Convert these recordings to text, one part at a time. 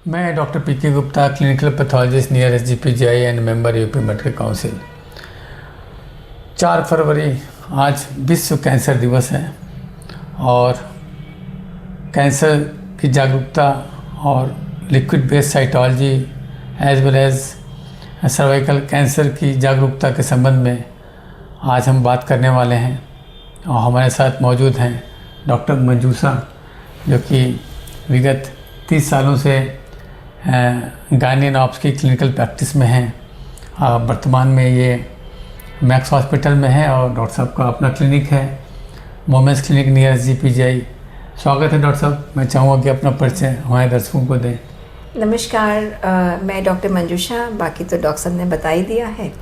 मैं doctor PK. Gupta, clinical pathologist near SGPGI and member UP medical council. 4 फरवरी आज विश्व cancer दिवस है और कैंसर की जागरूकता और liquid based cytology as well as cervical cancer की जागरूकता के संबंध में आज हम बात करने वाले हैं। और हमारे साथ मौजूद हैं डॉक्टर मंजूषा, जो कि विगत 30 सालों से गायनिक की क्लिनिकल प्रैक्टिस में हैं। वर्तमान में ये मैक्स हॉस्पिटल में है और डॉक्टर साहब का अपना क्लिनिक है, मोमेंट्स क्लिनिक नियर एसजीपीजीआई। स्वागत है डॉक्टर साहब। मैं चाहूँगा कि अपना परिचय हमारे दर्शकों को दें। नमस्कार, मैं डॉक्टर मंजूषा, बाकी तो डॉक्टर साहब ने बता ही दिया है।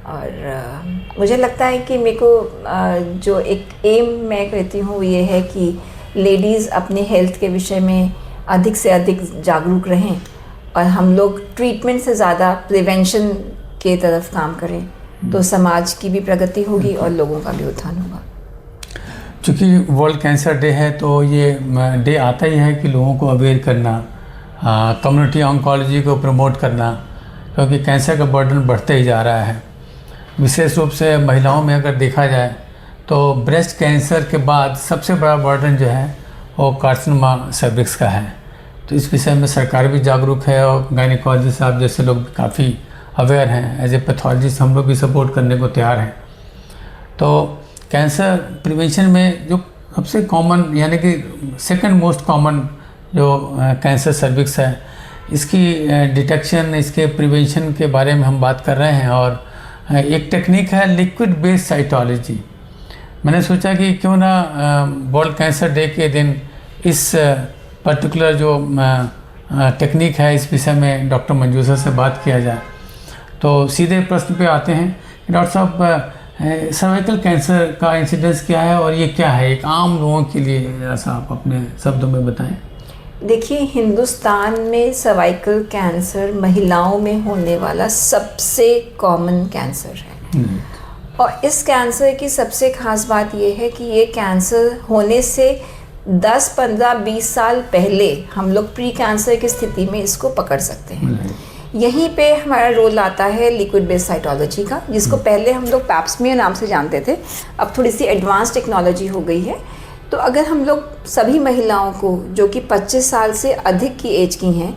और मुझे लगता है कि मेरे को जो एक एम मैं कहती हूँ ये है कि लेडीज़ अपने हेल्थ के विषय में अधिक से अधिक जागरूक रहें और हम लोग ट्रीटमेंट से ज़्यादा प्रिवेंशन के तरफ काम करें, तो समाज की भी प्रगति होगी और लोगों का भी उत्थान होगा। चूँकि वर्ल्ड कैंसर डे है तो ये डे आता ही है कि लोगों को अवेयर करना, कम्युनिटी ऑन्कोलॉजी को प्रमोट करना, क्योंकि कैंसर का बर्डन बढ़ते ही जा रहा है। विशेष रूप से महिलाओं में अगर देखा जाए तो ब्रेस्ट कैंसर के बाद सबसे बड़ा बर्डन जो है वो कार्सिनोमा सर्विक्स का है। तो इस विषय में सरकार भी जागरूक है और गायनिकोलॉजिस्ट साहब जैसे लोग भी काफ़ी अवेयर हैं। एज ए पैथोलॉजिस्ट हम लोग भी सपोर्ट करने को तैयार हैं। तो कैंसर प्रिवेंशन में जो सबसे कॉमन यानी कि सेकंड मोस्ट कॉमन जो कैंसर सर्विक्स है, इसकी डिटेक्शन, इसके प्रिवेंशन के बारे में हम बात कर रहे हैं। और एक टेक्निक है लिक्विड बेस्ड साइटोलॉजी। मैंने सोचा कि क्यों ना वर्ल्ड कैंसर डे के दिन इस पर्टिकुलर जो टेक्निक है इस विषय में डॉक्टर मंजूषा से बात किया जाए। तो सीधे प्रश्न पे आते हैं डॉक्टर साहब, सर्वाइकल कैंसर का इंसिडेंस क्या है और ये क्या है एक आम लोगों के लिए, ऐसा आप अपने शब्दों में बताएं। देखिए, हिंदुस्तान में सर्वाइकल कैंसर महिलाओं में होने वाला सबसे कॉमन कैंसर है। और इस कैंसर की सबसे ख़ास बात यह है कि ये कैंसर होने से 10, 15, 20 साल पहले हम लोग प्री कैंसर की स्थिति में इसको पकड़ सकते हैं। यहीं पे हमारा रोल आता है लिक्विड बेस्ड साइटोलॉजी का, जिसको पहले हम लोग पैप्समियर नाम से जानते थे। अब थोड़ी सी एडवांस टेक्नोलॉजी हो गई है। तो अगर हम लोग सभी महिलाओं को जो कि 25 साल से अधिक की एज की हैं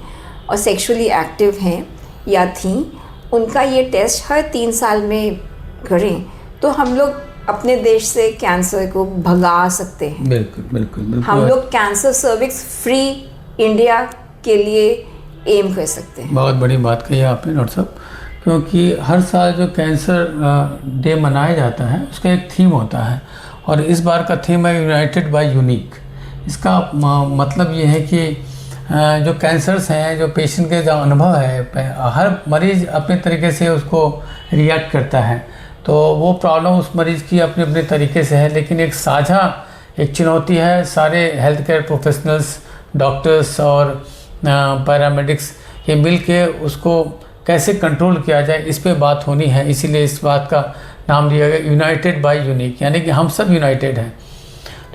और सेक्सुअली एक्टिव हैं या थीं, उनका ये टेस्ट हर 3 साल में करें तो हम लोग अपने देश से कैंसर को भगा सकते हैं। बिल्कुल बिल्कुल बिल्कुल। हम लोग कैंसर सर्विक्स फ्री इंडिया के लिए एम कर सकते हैं। बहुत बड़ी बात कही आपने डॉक्टर साहब, क्योंकि हर साल जो कैंसर डे मनाया जाता है उसका एक थीम होता है और इस बार का थीम है यूनाइटेड बाय यूनिक। इसका मतलब ये है कि जो कैंसर्स हैं, जो पेशेंट के जो अनुभव है, हर मरीज़ अपने तरीके से उसको रिएक्ट करता है। तो वो प्रॉब्लम उस मरीज़ की अपने अपने तरीके से है, लेकिन एक साझा एक चुनौती है सारे हेल्थ केयर प्रोफेशनल्स, डॉक्टर्स और पैरामेडिक्स ये मिल के उसको कैसे कंट्रोल किया जाए, इस पे बात होनी है। इसीलिए इस बात का नाम दिया गया यूनाइटेड बाय यूनिक, यानी कि हम सब यूनाइटेड हैं।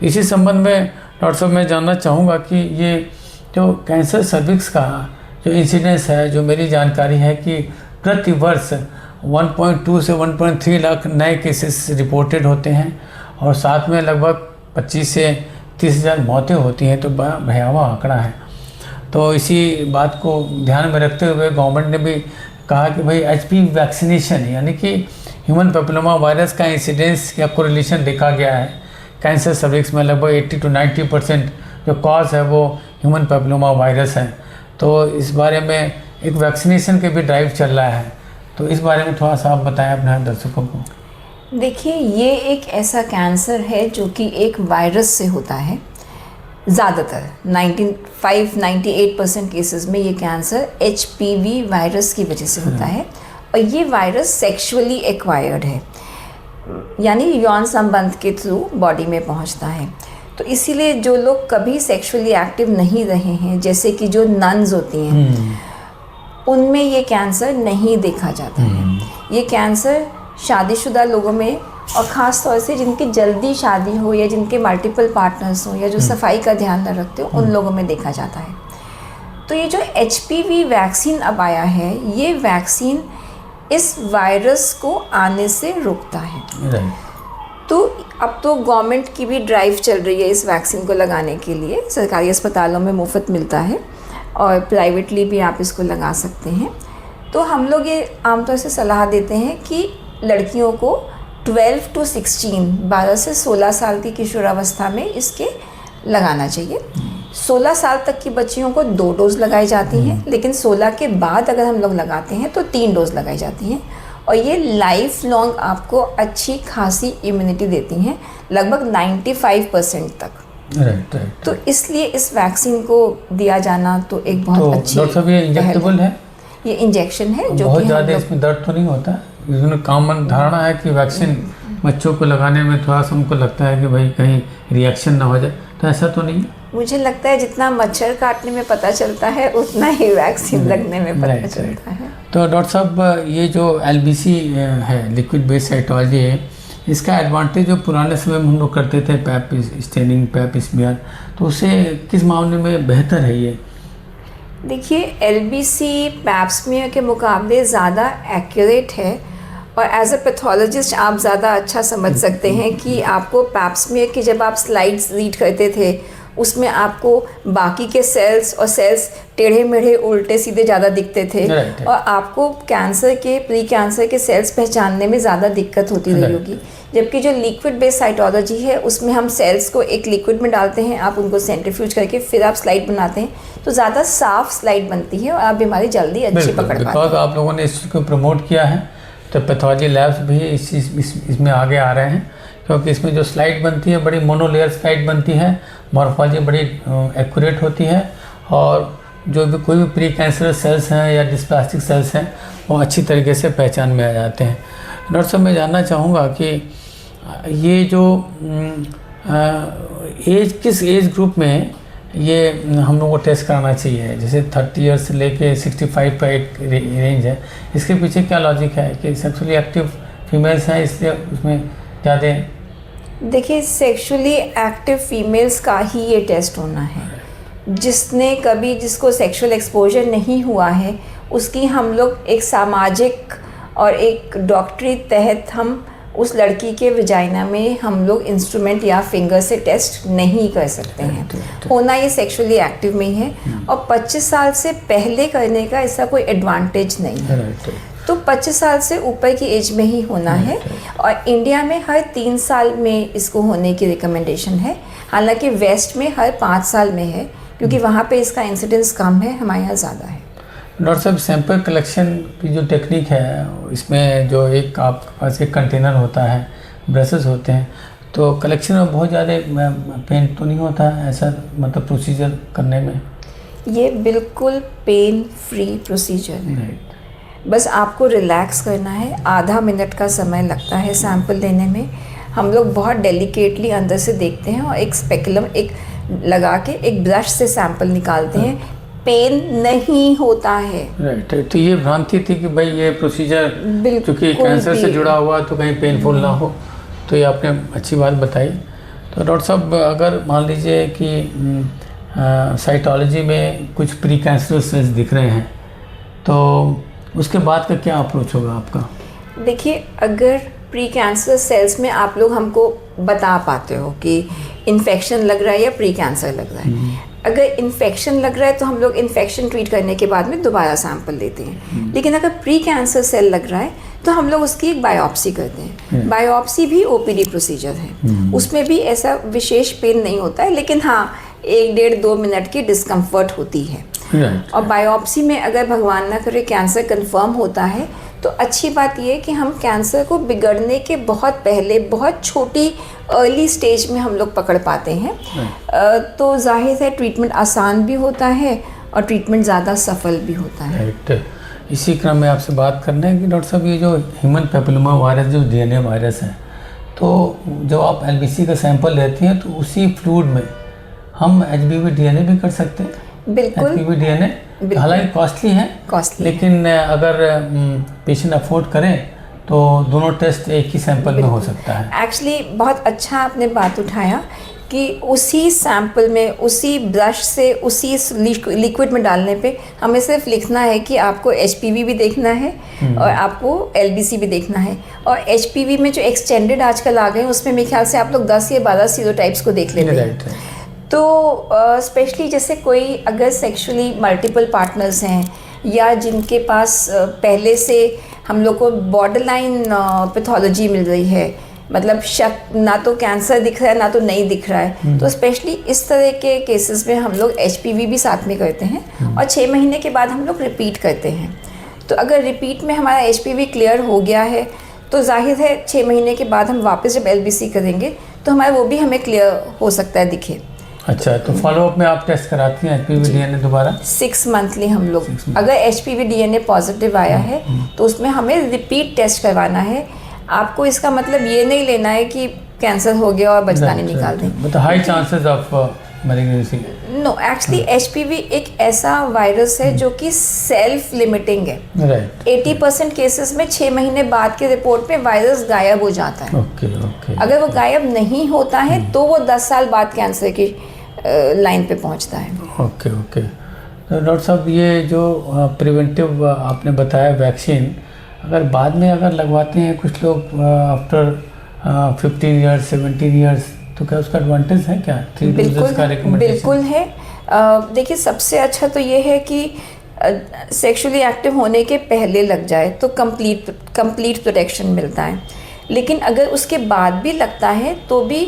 तो इसी संबंध में डॉक्टर साहब मैं जानना चाहूँगा कि ये जो कैंसर सर्विक्स का जो इंसिडेंस है, जो मेरी जानकारी है कि प्रति वर्ष 1.2 से 1.3 लाख नए केसेस रिपोर्टेड होते हैं और साथ में लगभग 25 से 30 हज़ार मौतें होती हैं। तो बड़ा भयावह आंकड़ा है। तो इसी बात को ध्यान में रखते हुए गवर्नमेंट ने भी कहा कि भाई HPV वैक्सीनेशन यानी कि ह्यूमन पेपिलोमा वायरस का इंसिडेंस या कोरिलेशन देखा गया है कैंसर सर्विक्स में। लगभग 80 to 90% जो कॉज है वो ह्यूमन पेपिलोमा वायरस है। तो इस बारे में एक वैक्सीनेशन के भी ड्राइव चल रहा है। तो इस बारे में थोड़ा सा आप बताएं अपने दर्शकों को। देखिए, ये एक ऐसा कैंसर है जो कि एक वायरस से होता है। ज़्यादातर 98% केसेस में ये कैंसर HPV वायरस की वजह से होता है और ये वायरस सेक्सुअली एक्वायर्ड है, यानी यौन संबंध के थ्रू बॉडी में पहुंचता है। तो इसीलिए जो लोग कभी सेक्सुअली एक्टिव नहीं रहे हैं, जैसे कि जो नन्स होती हैं, उनमें ये कैंसर नहीं देखा जाता है। ये कैंसर शादीशुदा लोगों में और ख़ास तौर से जिनकी जल्दी शादी हो या जिनके मल्टीपल पार्टनर्स हो या जो सफाई का ध्यान न रखते हो, उन लोगों में देखा जाता है। तो ये जो HPV वैक्सीन अब आया है, ये वैक्सीन इस वायरस को आने से रोकता है। तो अब तो गवर्नमेंट की भी ड्राइव चल रही है इस वैक्सीन को लगाने के लिए। सरकारी अस्पतालों में मुफ्त मिलता है और प्राइवेटली भी आप इसको लगा सकते हैं। तो हम लोग ये आमतौर से सलाह देते हैं कि लड़कियों को 12 to 16, 12 से 16 साल की किशोरावस्था में इसके लगाना चाहिए। 16 साल तक की बच्चियों को 2 डोज लगाई जाती हैं, लेकिन 16 के बाद अगर हम लोग लगाते हैं तो 3 डोज लगाई जाती हैं, और ये लाइफ लॉन्ग आपको अच्छी खासी इम्यूनिटी देती हैं, लगभग 95% तक। राइट। तो इसलिए इस वैक्सीन को दिया जाना तो एक बहुत अच्छी डॉक्टर साहब ये इंजेक्टेबल है? ये इंजेक्शन है जो बहुत ज़्यादा इसमें दर्द तो नहीं होता? इसमें कॉमन धारणा है कि वैक्सीन बच्चों को लगाने में थोड़ा सा हमको लगता है कि भाई कहीं रिएक्शन ना हो जाए, तो ऐसा तो नहीं? मुझे लगता है जितना मच्छर काटने में पता चलता है उतना ही वैक्सीन लगने में पता चलता है। तो डॉक्टर साहब ये जो LBC है, लिक्विड बेस्ड साइटोलॉजी है, इसका एडवांटेज जो पुराने समय में हम लोग करते थे पैप स्टेनिंग, पैप स्मीयर, तो उससे किस मामले में बेहतर है ये? देखिए, LBC पैप स्मीयर के मुकाबले ज़्यादा एक्यूरेट है, और एज अ पैथोलॉजिस्ट आप ज़्यादा अच्छा समझ सकते हैं कि आपको पैप स्मीयर की जब आप स्लाइड्स रीड करते थे उसमें आपको बाकी के सेल्स और सेल्स टेढ़े मेढ़े उल्टे सीधे ज़्यादा दिखते थे, और आपको कैंसर के प्री कैंसर के सेल्स पहचानने में ज़्यादा दिक्कत होती रही होगी। जबकि जो लिक्विड बेस्ड साइटोलॉजी है उसमें हम सेल्स को एक लिक्विड में डालते हैं, आप उनको सेंट्रीफ्यूज करके फिर आप स्लाइड बनाते हैं, तो ज़्यादा साफ स्लाइड बनती है और आप बीमारी जल्दी अच्छी पकड़ पाते हैं। बिकॉज आप लोगों ने इस चीज़ को प्रमोट किया है तो पैथोलॉजी लैब्स भी इसमें आगे आ रहे हैं, क्योंकि इसमें जो स्लाइड बनती है बड़ी मोनोलेयर स्लाइड बनती है, मॉर्फोलॉजी बड़ी एक्यूरेट होती है, और जो भी कोई भी प्री कैंसर सेल्स हैं या डिस्प्लास्टिक सेल्स हैं वो अच्छी तरीके से पहचान में आ जाते हैं। डॉक्टर साहब मैं जानना चाहूँगा कि ये जो किस एज ग्रुप में ये हम लोग को टेस्ट कराना चाहिए? जैसे 30 ईयर्स से लेके 65 का एक रेंज है, इसके पीछे क्या लॉजिक है कि सेक्सुअली एक्टिव फीमेल्स हैं इसलिए उसमें ज़्यादा? देखिए, सेक्सुअली एक्टिव फीमेल्स का ही ये टेस्ट होना है। जिसको सेक्सुअल एक्सपोजर नहीं हुआ है उसकी हम लोग एक सामाजिक और एक डॉक्टरी तहत हम उस लड़की के विजाइना में हम लोग इंस्ट्रूमेंट या फिंगर से टेस्ट नहीं कर सकते हैं। होना ये सेक्सुअली एक्टिव में ही है, और 25 साल से पहले करने का ऐसा कोई एडवांटेज नहीं है। तो 25 साल से ऊपर की एज में ही होना है, और इंडिया में हर 3 साल में इसको होने की रिकमेंडेशन है। हालांकि वेस्ट में हर 5 साल में है, क्योंकि वहाँ पे इसका इंसिडेंस कम है, हमारे यहाँ ज़्यादा है। डॉक्टर साहब सैंपल कलेक्शन की जो टेक्निक है, इसमें जो एक आपके पास एक कंटेनर होता है, ब्रशेस होते हैं, तो कलेक्शन में बहुत ज़्यादा पेन तो नहीं होता है ऐसा, मतलब प्रोसीजर करने में? ये बिल्कुल पेन फ्री प्रोसीजर है। बस आपको रिलैक्स करना है। आधा मिनट का समय लगता है सैंपल लेने में। हम लोग बहुत डेलिकेटली अंदर से देखते हैं और एक स्पेकुलम एक लगा के एक ब्रश से सैंपल निकालते हैं। पेन नहीं होता है। राइट। तो ये भ्रांति थी कि भाई ये प्रोसीजर क्योंकि कैंसर से जुड़ा हुआ तो कहीं पेनफुल ना हो, तो ये आपने अच्छी बात बताई। तो डॉक्टर साहब अगर मान लीजिए कि साइटोलॉजी में कुछ प्री कैंसरस सेल्स दिख रहे हैं, तो उसके बाद का क्या अप्रोच होगा आपका? देखिए, अगर प्री कैंसर सेल्स में आप लोग हमको बता पाते हो कि इन्फेक्शन लग रहा है या प्री कैंसर लग रहा है। अगर इन्फेक्शन लग रहा है तो हम लोग इन्फेक्शन ट्रीट करने के बाद में दोबारा सैंपल लेते हैं। लेकिन अगर प्री कैंसर सेल लग रहा है तो हम लोग उसकी एक बायोप्सी करते हैं। बायोप्सी भी ओपीडी प्रोसीजर है। उसमें भी ऐसा विशेष पेन नहीं होता है, लेकिन हाँ 1-1.5-2 मिनट की डिस्कम्फर्ट होती है। और बायोप्सी में अगर भगवान ना करे कैंसर कंफर्म होता है तो अच्छी बात यह है कि हम कैंसर को बिगड़ने के बहुत पहले, बहुत छोटी अर्ली स्टेज में हम लोग पकड़ पाते हैं। तो जाहिर है ट्रीटमेंट आसान भी होता है और ट्रीटमेंट ज़्यादा सफल भी होता है। राइट। इसी क्रम में आपसे बात करना है कि डॉक्टर साहब ये जो ह्यूमन पेपिलोमा वायरस जो DNA वायरस है, तो जब आप LBC का सैंपल लेते हैं तो उसी फ्लूइड में हम HBV DNA भी कर सकते हैं? बिल्कुल। HBV DNA हालांकि कॉस्टली है, लेकिन अगर पेशेंट अफोर्ड करें तो दोनों टेस्ट एक ही सैंपल में हो सकता है। एक्चुअली बहुत अच्छा आपने बात उठाया कि उसी सैंपल में, उसी ब्रश से, उसी लिक्विड में डालने पे हमें सिर्फ लिखना है कि आपको HPV भी देखना है और आपको LBC भी देखना है। और HPV में जो एक्सटेंडेड आजकल आ गए हैं उसमें मेरे ख्याल से आप लोग 10 या 12 सीरोटाइप्स को देख लेते हैं। तो स्पेशली जैसे कोई अगर सेक्सुअली मल्टीपल पार्टनर्स हैं या जिनके पास पहले से हम लोग को बॉर्डरलाइन पैथोलॉजी मिल रही है, मतलब शक, ना तो कैंसर दिख रहा है ना तो नहीं दिख रहा है, तो स्पेशली इस तरह के केसेस में हम लोग HPV भी साथ में करते हैं और 6 महीने के बाद हम लोग रिपीट करते हैं। तो अगर रिपीट में हमारा HPV क्लियर हो गया है तो जाहिर है 6 महीने के बाद हम वापस जब LBC करेंगे तो हमारा वो भी हमें क्लियर हो सकता है दिखे। अच्छा, तो फॉलोअप में आप टेस्ट कराती हैं HPV DNA दोबारा? 6 मंथली हम लोग अगर HPV DNA पॉजिटिव आया है तो उसमें हमें रिपीट टेस्ट करवाना है। आपको इसका मतलब ये नहीं लेना है कि कैंसर हो गया और बचदानी निकाल दें। But high chances of malignancy? No, actually HPV एक ऐसा वायरस है जो कि सेल्फ लिमिटिंग है। राइट। 80% केसेस में 6 महीने बाद के रिपोर्ट में वायरस गायब हो जाता है। ओके। अगर वो गायब नहीं होता है तो वो 10 साल बाद कैंसर की लाइन पे पहुंचता है। ओके। तो डॉक्टर साहब, ये जो प्रिवेंटिव आपने बताया वैक्सीन, अगर बाद में अगर लगवाते हैं कुछ लोग आफ्टर 15 ईयर्स 17 ईयर्स, तो क्या उसका एडवांटेज है क्या? 3 डोजेस का रिकमेंडेशन? बिल्कुल है। देखिए, सबसे अच्छा तो ये है कि सेक्सुअली एक्टिव होने के पहले लग जाए तो कंप्लीट प्रोटेक्शन मिलता है। लेकिन अगर उसके बाद भी लगता है तो भी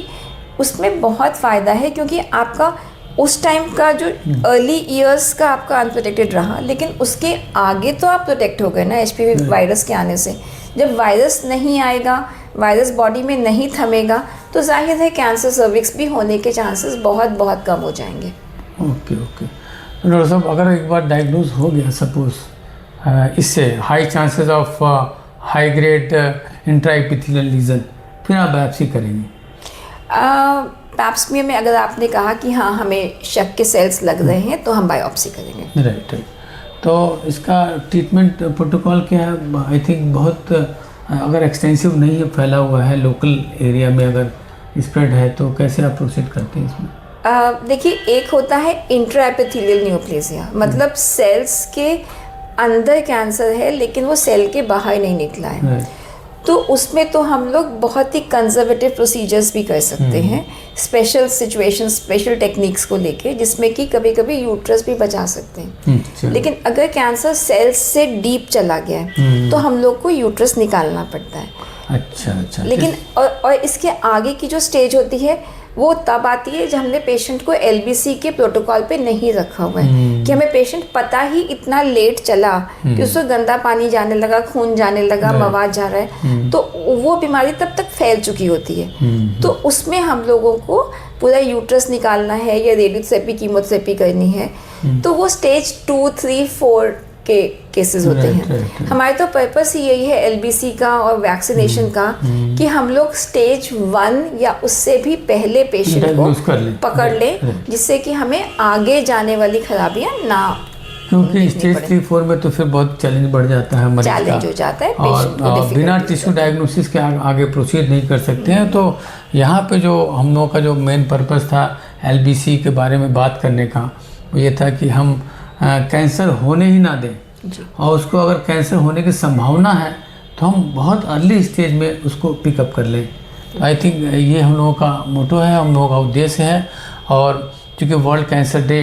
उसमें बहुत फ़ायदा है, क्योंकि आपका उस टाइम का जो अर्ली ईयर्स का आपका अनप्रोटेक्टेड रहा, लेकिन उसके आगे तो आप प्रोटेक्ट हो गए ना HPV वायरस के आने से। जब वायरस नहीं आएगा, वायरस बॉडी में नहीं थमेगा, तो जाहिर है कैंसर सर्विक्स भी होने के चांसेस बहुत बहुत कम हो जाएंगे। ओके। डॉक्टर साहब, अगर एक बार डायग्नोज हो गया सपोज, इससे high chances of high grade intraepithelial lesion, फिर आप बायोप्सी करेंगे? पैप्समियर में अगर आपने कहा कि हाँ हमें शक के सेल्स लग रहे हैं तो हम बायोप्सी करेंगे। राइट। तो इसका ट्रीटमेंट प्रोटोकॉल क्या है? आई थिंक बहुत अगर एक्सटेंसिव नहीं है, फैला हुआ है, लोकल एरिया में अगर स्प्रेड है, तो कैसे आप प्रोसीड करते हैं इसमें? देखिए, एक होता है इंट्राएपिथेलियल न्यूप्लेसिया, मतलब सेल्स के अंदर कैंसर है लेकिन वो सेल के बाहर नहीं निकला है। तो उसमें तो हम लोग बहुत ही कंजर्वेटिव प्रोसीजर्स भी कर सकते हैं, स्पेशल सिचुएशंस, स्पेशल टेक्निक्स को लेके, जिसमें कि कभी कभी यूट्रस भी बचा सकते हैं। लेकिन अगर कैंसर सेल्स से डीप चला गया है तो हम लोग को यूट्रस निकालना पड़ता है। अच्छा। लेकिन और इसके आगे की जो स्टेज होती है वो तब आती है जब हमने पेशेंट को LBC के प्रोटोकॉल पे नहीं रखा हुआ है, कि हमें पेशेंट पता ही इतना लेट चला कि उसको गंदा पानी जाने लगा, खून जाने लगा, मवाद जा रहा है, तो वो बीमारी तब तक फैल चुकी होती है। तो उसमें हम लोगों को पूरा यूट्रस निकालना है या रेडियोथेरेपी, कीमोथेरेपी करनी है, तो वो स्टेज 2, 3, 4 के केसेस होते हैं। हमारे तो पर्पस ही यही है LBC का और वैक्सीनेशन का, कि हम लोग स्टेज 1 या उससे भी पहले पेशेंट को पकड़ लें, जिससे कि हमें आगे जाने वाली खराबियां ना, क्योंकि स्टेज 3, 4 में तो फिर बहुत चैलेंज बढ़ जाता है, मरीज चैलेंज हो जाता है, और बिना टिश्यू डायग्नोसिस के आगे प्रोसीड नहीं कर सकते हैं। तो यहाँ पे जो हम लोगों का जो मेन पर्पस था LBC के बारे में बात करने का, वो ये था कि हम कैंसर होने ही ना दें, और उसको अगर कैंसर होने की संभावना है तो हम बहुत अर्ली स्टेज में उसको पिकअप कर लें। आई थिंक ये हम लोगों का मोटो है, हम लोगों का उद्देश्य है। और चूँकि वर्ल्ड कैंसर डे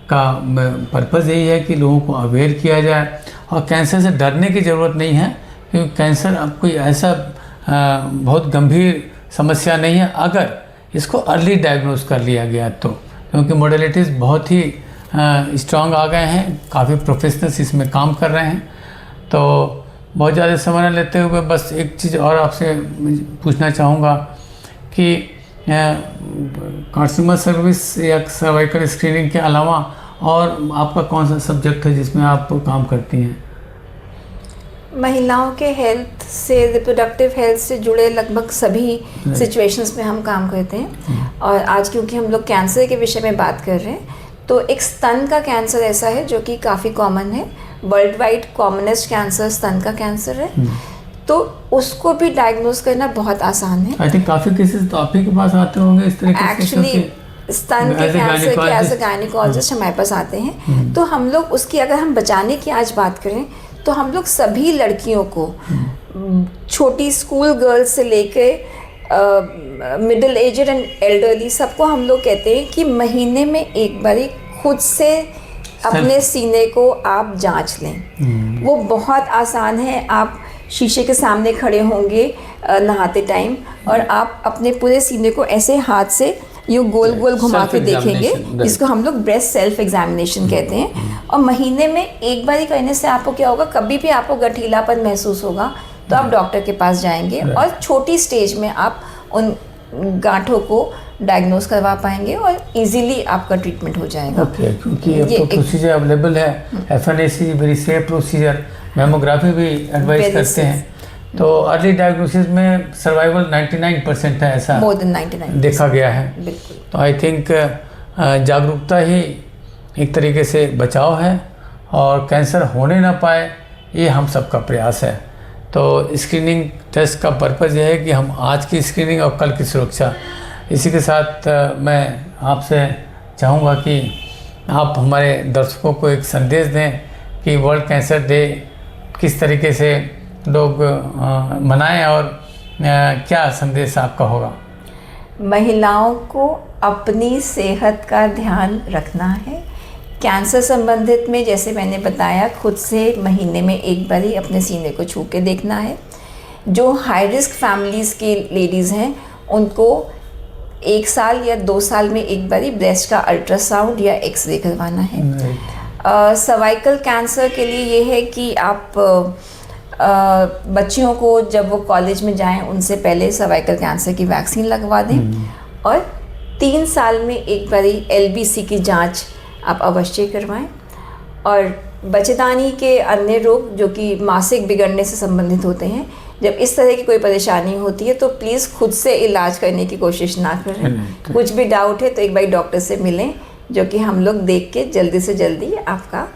का पर्पज़ यही है कि लोगों को अवेयर किया जाए, और कैंसर से डरने की ज़रूरत नहीं है, क्योंकि कैंसर अब कोई ऐसा बहुत गंभीर समस्या नहीं है अगर इसको अर्ली डायग्नोज कर लिया गया तो, क्योंकि मॉडलिटीज़ बहुत ही स्ट्रॉन्ग आ गए हैं, काफ़ी प्रोफेशनल्स इसमें काम कर रहे हैं। तो बहुत ज़्यादा समय न लेते हुए बस एक चीज़ और आपसे पूछना चाहूँगा कि कार्सिनोमा सर्विस या सर्वाइकल स्क्रीनिंग के अलावा और आपका कौन सा सब्जेक्ट है जिसमें आप काम करती हैं? महिलाओं के हेल्थ से, रिप्रोडक्टिव हेल्थ से जुड़े लगभग सभी सिचुएशंस में हम काम करते हैं। और आज क्योंकि हम लोग कैंसर के विषय में बात कर रहे हैं, तो एक स्तन का कैंसर ऐसा है जो कि काफ़ी कॉमन है, वर्ल्ड वाइड कॉमनेस्ट कैंसर स्तन का कैंसर है। तो उसको भी डायग्नोज करना बहुत आसान है। आई थिंक काफ़ी केसेस तो आप ही के पास आते होंगे इस तरीके से, एक्चुअली स्तन के कैंसर के एज अ गायनिकोलॉजिस्ट हमारे पास आते हैं। तो हम लोग उसकी, अगर हम बचाने की आज बात करें, तो हम लोग सभी लड़कियों को, छोटी स्कूल गर्ल्स से लेके मिडिल एजड एंड एल्डरली, सबको हम लोग कहते हैं कि महीने में एक बारी खुद से अपने सीने को आप जांच लें। वो बहुत आसान है। आप शीशे के सामने खड़े होंगे नहाते टाइम, और आप अपने पूरे सीने को ऐसे हाथ से यूँ गोल गोल घुमा के देखेंगे, जिसको हम लोग ब्रेस्ट सेल्फ एग्जामिनेशन कहते हैं। और महीने में एक बार ही करने से आपको क्या होगा, कभी भी आपको गठीलापन महसूस होगा तो आप डॉक्टर के पास जाएंगे, और छोटी स्टेज में आप उन गांठों को डायग्नोज करवा पाएंगे और इजीली आपका ट्रीटमेंट हो जाएगा। ओके, क्योंकि अब तो प्रोसीजर अवेलेबल है, FNAC very safe procedure, mammography भी एडवाइस करते हैं। तो अर्ली डायग्नोसिस में सर्वाइवल 99% है, ऐसा मोर देन 99% देखा गया है। बिल्कुल। तो आई थिंक जागरूकता ही एक तरीके से बचाव है, और कैंसर होने ना पाए ये हम सबका प्रयास है। तो स्क्रीनिंग टेस्ट का पर्पज़ यह है कि हम आज की स्क्रीनिंग और कल की सुरक्षा। इसी के साथ मैं आपसे चाहूँगा कि आप हमारे दर्शकों को एक संदेश दें कि वर्ल्ड कैंसर डे किस तरीके से लोग मनाएं, और क्या संदेश आपका होगा? महिलाओं को अपनी सेहत का ध्यान रखना है। कैंसर संबंधित में, जैसे मैंने बताया, खुद से महीने में एक बार ही अपने सीने को छू के देखना है। जो हाई रिस्क फैमिलीज़ की लेडीज़ हैं, उनको 1 साल या 2 साल में एक बार ही ब्रेस्ट का अल्ट्रासाउंड या एक्सरे करवाना है। सर्वाइकल कैंसर के लिए ये है कि आप बच्चियों को जब वो कॉलेज में जाएं, उनसे पहले सर्वाइकल कैंसर की वैक्सीन लगवा दें, और 3 साल में एक बारी LBC की जांच आप अवश्य करवाएं। और बच्चेदानी के अन्य रोग जो कि मासिक बिगड़ने से संबंधित होते हैं, जब इस तरह की कोई परेशानी होती है तो प्लीज़ खुद से इलाज करने की कोशिश ना करें। कुछ भी डाउट है तो एक बार डॉक्टर से मिलें, जो कि हम लोग देख के जल्दी से जल्दी आपका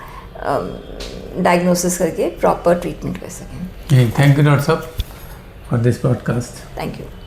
डायग्नोसिस करके प्रॉपर ट्रीटमेंट कर सकें। थैंक यू डॉक्टर साहब for this podcast. Thank you.